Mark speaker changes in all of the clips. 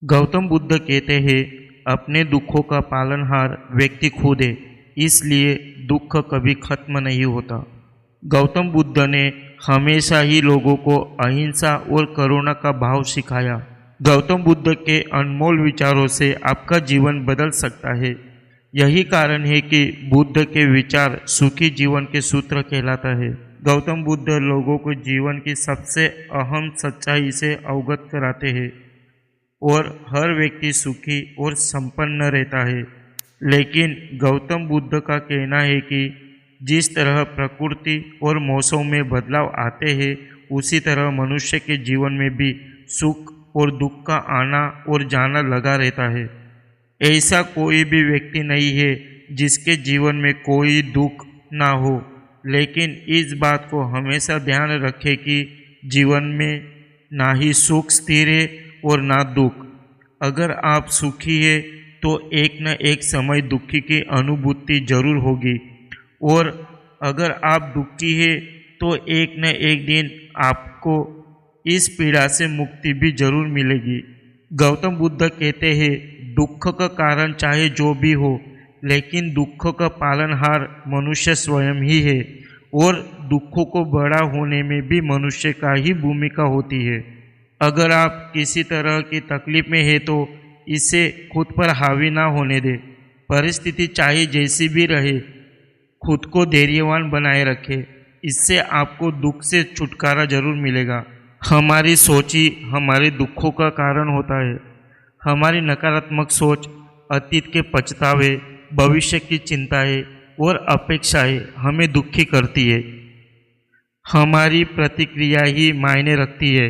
Speaker 1: गौतम बुद्ध कहते हैं, अपने दुखों का पालनहार व्यक्ति खुद है, इसलिए दुख कभी खत्म नहीं होता। गौतम बुद्ध ने हमेशा ही लोगों को अहिंसा और करुणा का भाव सिखाया। गौतम बुद्ध के अनमोल विचारों से आपका जीवन बदल सकता है। यही कारण है कि बुद्ध के विचार सुखी जीवन के सूत्र कहलाता है। गौतम बुद्ध लोगों को जीवन की सबसे अहम सच्चाई से अवगत कराते हैं और हर व्यक्ति सुखी और संपन्न रहता है। लेकिन गौतम बुद्ध का कहना है कि जिस तरह प्रकृति और मौसम में बदलाव आते हैं, उसी तरह मनुष्य के जीवन में भी सुख और दुख का आना और जाना लगा रहता है। ऐसा कोई भी व्यक्ति नहीं है जिसके जीवन में कोई दुख ना हो, लेकिन इस बात को हमेशा ध्यान रखें कि जीवन में ना ही सुख स्थिर है और ना दुख। अगर आप सुखी है तो एक न एक समय दुखी की अनुभूति जरूर होगी, और अगर आप दुखी है तो एक न एक दिन आपको इस पीड़ा से मुक्ति भी जरूर मिलेगी। गौतम बुद्ध कहते हैं, दुख का कारण चाहे जो भी हो, लेकिन दुख का पालनहार मनुष्य स्वयं ही है, और दुखों को बड़ा होने में भी मनुष्य का ही भूमिका होती है। अगर आप किसी तरह की तकलीफ में है तो इसे खुद पर हावी ना होने दें। परिस्थिति चाहे जैसी भी रहे, खुद को धैर्यवान बनाए रखें। इससे आपको दुख से छुटकारा जरूर मिलेगा। हमारी सोच ही हमारे दुखों का कारण होता है। हमारी नकारात्मक सोच अतीत के पछतावे, भविष्य की चिंताएं और अपेक्षाएं हमें दुखी करती है। हमारी प्रतिक्रिया ही मायने रखती है।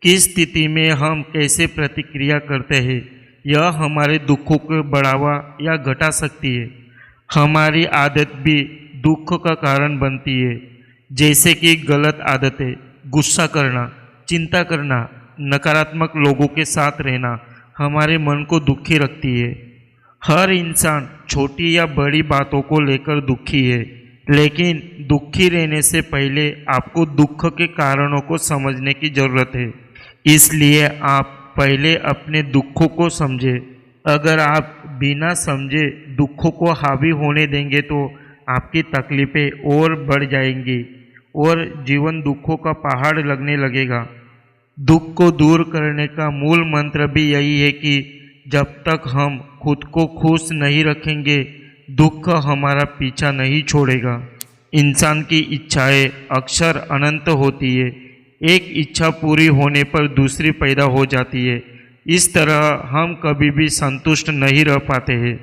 Speaker 1: किस स्थिति में हम कैसे प्रतिक्रिया करते हैं, यह हमारे दुखों को बढ़ावा या घटा सकती है। हमारी आदत भी दुख का कारण बनती है, जैसे कि गलत आदतें, गुस्सा करना, चिंता करना, नकारात्मक लोगों के साथ रहना हमारे मन को दुखी रखती है। हर इंसान छोटी या बड़ी बातों को लेकर दुखी है, लेकिन दुखी रहने से पहले आपको दुख के कारणों को समझने की जरूरत है। इसलिए आप पहले अपने दुखों को समझें। अगर आप बिना समझे दुखों को हावी होने देंगे तो आपकी तकलीफें और बढ़ जाएंगी और जीवन दुखों का पहाड़ लगने लगेगा। दुख को दूर करने का मूल मंत्र भी यही है कि जब तक हम खुद को खुश नहीं रखेंगे, दुख हमारा पीछा नहीं छोड़ेगा। इंसान की इच्छाएं अक्सर अनंत होती है। एक इच्छा पूरी होने पर दूसरी पैदा हो जाती है। इस तरह हम कभी भी संतुष्ट नहीं रह पाते हैं।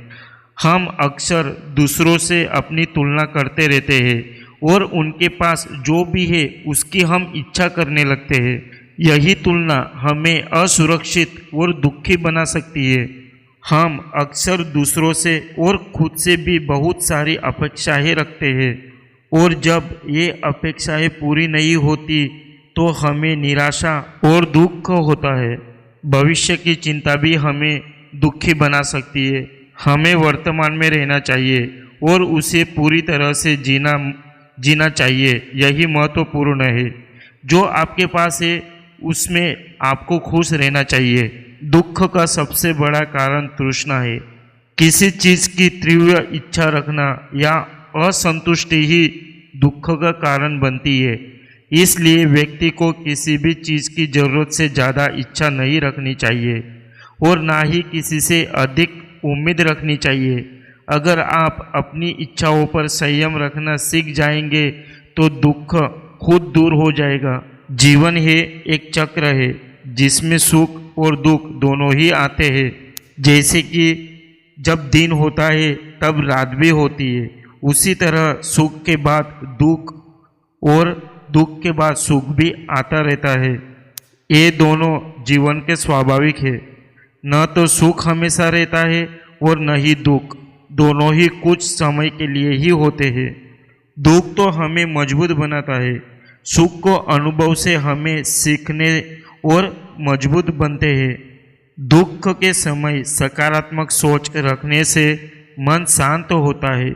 Speaker 1: हम अक्सर दूसरों से अपनी तुलना करते रहते हैं और उनके पास जो भी है उसकी हम इच्छा करने लगते हैं। यही तुलना हमें असुरक्षित और दुखी बना सकती है। हम अक्सर दूसरों से और खुद से भी बहुत सारी अपेक्षाएं रखते हैं, और जब ये अपेक्षाएं पूरी नहीं होती तो हमें निराशा और दुख होता है। भविष्य की चिंता भी हमें दुखी बना सकती है। हमें वर्तमान में रहना चाहिए और उसे पूरी तरह से जीना चाहिए। यही महत्वपूर्ण है। जो आपके पास है उसमें आपको खुश रहना चाहिए। दुख का सबसे बड़ा कारण तृष्णा है। किसी चीज की तीव्र इच्छा रखना या असंतुष्टि ही दुख का कारण बनती है। इसलिए व्यक्ति को किसी भी चीज़ की ज़रूरत से ज़्यादा इच्छा नहीं रखनी चाहिए और ना ही किसी से अधिक उम्मीद रखनी चाहिए। अगर आप अपनी इच्छाओं पर संयम रखना सीख जाएंगे तो दुख खुद दूर हो जाएगा। जीवन है एक चक्र है जिसमें सुख और दुख दोनों ही आते हैं। जैसे कि जब दिन होता है तब रात भी होती है, उसी तरह सुख के बाद दुख और दुख के बाद सुख भी आता रहता है। ये दोनों जीवन के स्वाभाविक है। न तो सुख हमेशा रहता है और न ही दुख। दोनों ही कुछ समय के लिए ही होते हैं। दुख तो हमें मजबूत बनाता है। सुख को अनुभव से हमें सीखने और मजबूत बनते हैं। दुख के समय सकारात्मक सोच रखने से मन शांत होता है।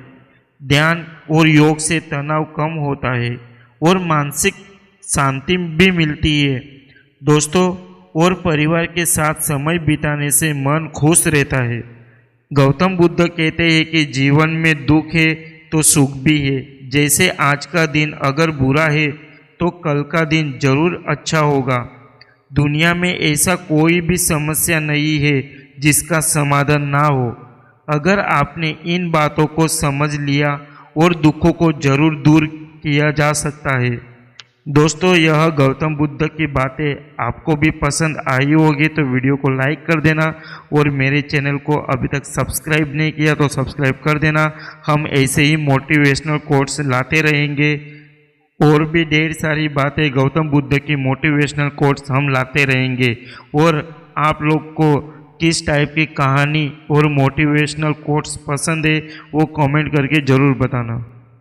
Speaker 1: ध्यान और योग से तनाव कम होता है और मानसिक शांति भी मिलती है। दोस्तों, और परिवार के साथ समय बिताने से मन खुश रहता है। गौतम बुद्ध कहते हैं कि जीवन में दुख है तो सुख भी है। जैसे आज का दिन अगर बुरा है तो कल का दिन जरूर अच्छा होगा। दुनिया में ऐसा कोई भी समस्या नहीं है जिसका समाधान ना हो। अगर आपने इन बातों को समझ लिया और दुखों को जरूर दूर किया जा सकता है। दोस्तों, यह गौतम बुद्ध की बातें आपको भी पसंद आई होगी तो वीडियो को लाइक कर देना और मेरे चैनल को अभी तक सब्सक्राइब नहीं किया तो सब्सक्राइब कर देना। हम ऐसे ही मोटिवेशनल कोट्स लाते रहेंगे और भी ढेर सारी बातें गौतम बुद्ध की मोटिवेशनल कोट्स हम लाते रहेंगे। और आप लोग को किस टाइप की कहानी और मोटिवेशनल कोट्स पसंद है वो कमेंट करके ज़रूर बताना।